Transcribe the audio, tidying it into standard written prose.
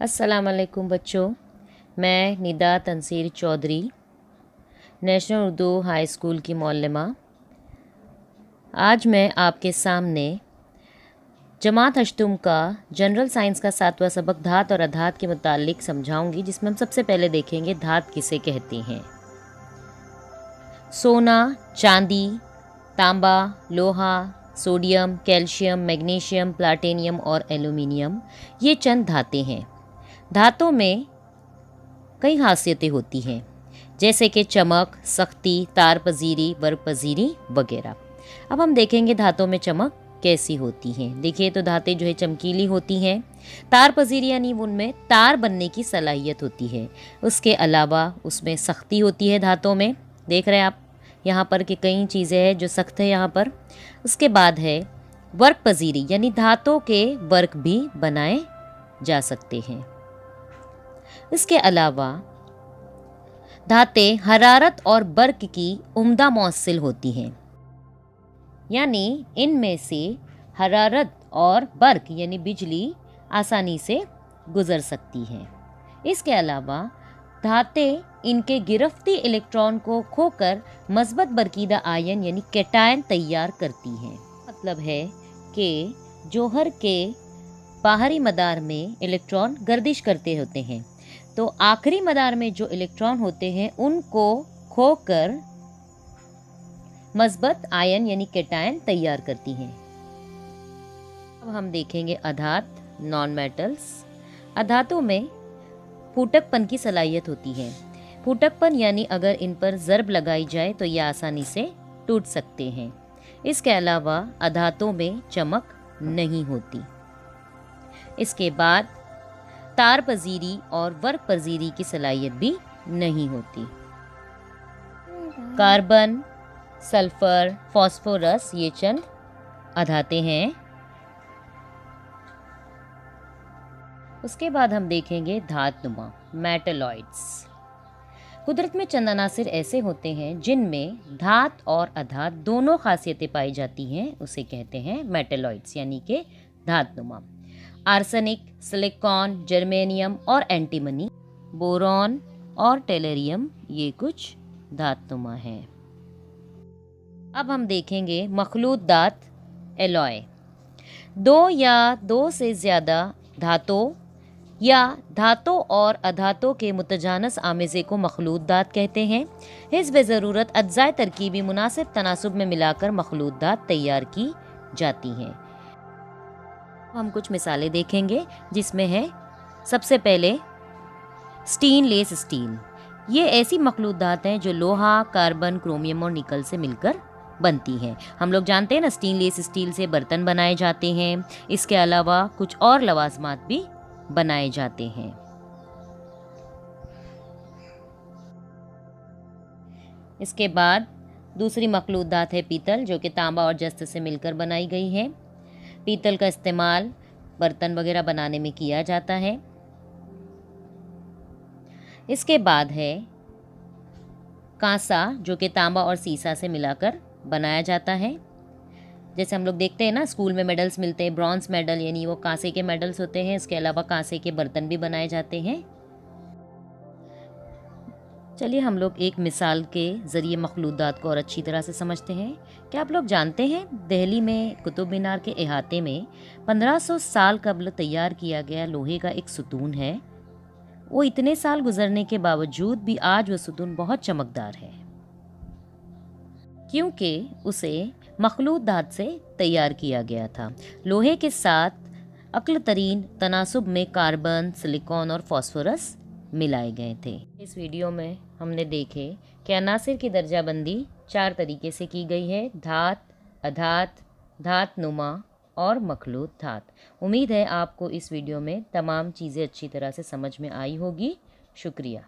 अस्सलाम वालेकुम बच्चों, मैं Nida Tanseer Chaudhary national Urdu high school की मौल्लिमा। आज मैं आपके सामने जमात अष्टम का जनरल साइंस का 7वां सबक धात और अधात के मुतालिक समझाऊंगी, जिसमें हम सबसे पहले देखेंगे धात किसे कहते हैं। सोना, चांदी, तांबा, लोहा, सोडियम, कैल्शियम, मैग्नीशियम, प्लाटिनियम और एल्यूमिनियम ये चंद धातें हैं। धातों में कई खासियतें होती हैं, जैसे कि चमक, सख्ती, तार पजीरी, वर्क पजीरी वगैरह। अब हम देखेंगे धातों में चमक कैसी होती हैं। देखिए तो धातें जो है चमकीली होती हैं। तार पजीरी यानी उनमें तार बनने की सलाहियत होती है। उसके अलावा उसमें सख्ती होती है धातों में। देख रहे हैं आप यहाँ पर कि कई चीज़ें हैं जो सख्त है यहाँ पर। उसके बाद है वर्क पजीरी, यानी धातों के वर्क भी बनाए जा सकते हैं। इसके अलावा धातें हरारत और बर्क की उम्दा मौसिल होती हैं, यानी इनमें से हरारत और बर्क यानी बिजली आसानी से गुजर सकती है। इसके अलावा धातें इनके गिरफ्ती इलेक्ट्रॉन को खोकर मज़बूत बरकीदा आयन यानी कैटायन तैयार करती हैं। मतलब है कि जौहर के बाहरी मदार में इलेक्ट्रॉन गर्दिश करते होते हैं, तो आखिरी मदार में जो इलेक्ट्रॉन होते हैं उनको खोकर मज़बूत आयन यानी कैटायन तैयार करती हैं। अब हम देखेंगे अधात, नॉन मेटल्स। अधातों में फूटकपन की सलाहियत होती है। फूटकपन यानी अगर इन पर ज़रब लगाई जाए तो ये आसानी से टूट सकते हैं। इसके अलावा अधातों में चमक नहीं होती। इसके बाद तार पजीरी और वर्क पजीरी की सलाहियत भी नहीं होती। कार्बन, सल्फर, फास्फोरस ये चंद अधाते हैं। उसके बाद हम देखेंगे धातुमा, मेटलॉइड्स। कुदरत में चंद अनासिर ऐसे होते हैं जिनमें धात और अधात दोनों खासियतें पाई जाती हैं, उसे कहते हैं मेटलॉइड्स यानी कि धातुमा। आर्सेनिक, सिलिकॉन, जर्मेनियम और एंटीमनी, बोरॉन और टेलरियम ये कुछ धातुमा हैं। अब हम देखेंगे मखलूत धात, एलॉय। दो या दो से ज़्यादा धातों या धातों और अधातों के मुतजानस आमेज़े को मखलूत धात कहते हैं। हिस्ब ज़रूरत अज्जाए तरकीबी मुनासिब तनासुब में मिलाकर मखलूत धात तैयार की जाती हैं। हम कुछ मिसालें देखेंगे, जिसमें है सबसे पहले स्टेनलेस स्टील। ये ऐसी मखलूत धात हैं जो लोहा, कार्बन, क्रोमियम और निकल से मिलकर बनती हैं। हम लोग जानते हैं ना, स्टेनलेस स्टील से बर्तन बनाए जाते हैं। इसके अलावा कुछ और लवाजमात भी बनाए जाते हैं। इसके बाद दूसरी मखलूत धात है पीतल, जो कि तांबा और जस्त से मिलकर बनाई गई है। पीतल का इस्तेमाल बर्तन वगैरह बनाने में किया जाता है। इसके बाद है कांसा, जो कि तांबा और सीसा से मिलाकर बनाया जाता है। जैसे हम लोग देखते हैं ना, स्कूल में मेडल्स मिलते हैं, ब्रॉन्ज मेडल यानी वो कांसे के मेडल्स होते हैं। इसके अलावा कांसे के बर्तन भी बनाए जाते हैं। चलिए हम लोग एक मिसाल के ज़रिए मखलूत धात को और अच्छी तरह से समझते हैं। क्या आप लोग जानते हैं दिल्ली में कुतुब मीनार के अहाते में 1500 साल कबल तैयार किया गया लोहे का एक सुतून है। वो इतने साल गुजरने के बावजूद भी आज वो सुतून बहुत चमकदार है, क्योंकि उसे मखलूत धात से तैयार किया गया था। लोहे के साथ अक्ल तरीन तनासुब में कार्बन, सिलिकॉन और फास्फोरस मिलाए गए थे। इस वीडियो में हमने देखे कि अनासिर की दर्जाबंदी 4 तरीके से की गई है: धात, अधात, धातनुमा और मखलूत धात। उम्मीद है आपको इस वीडियो में तमाम चीज़ें अच्छी तरह से समझ में आई होगी। शुक्रिया।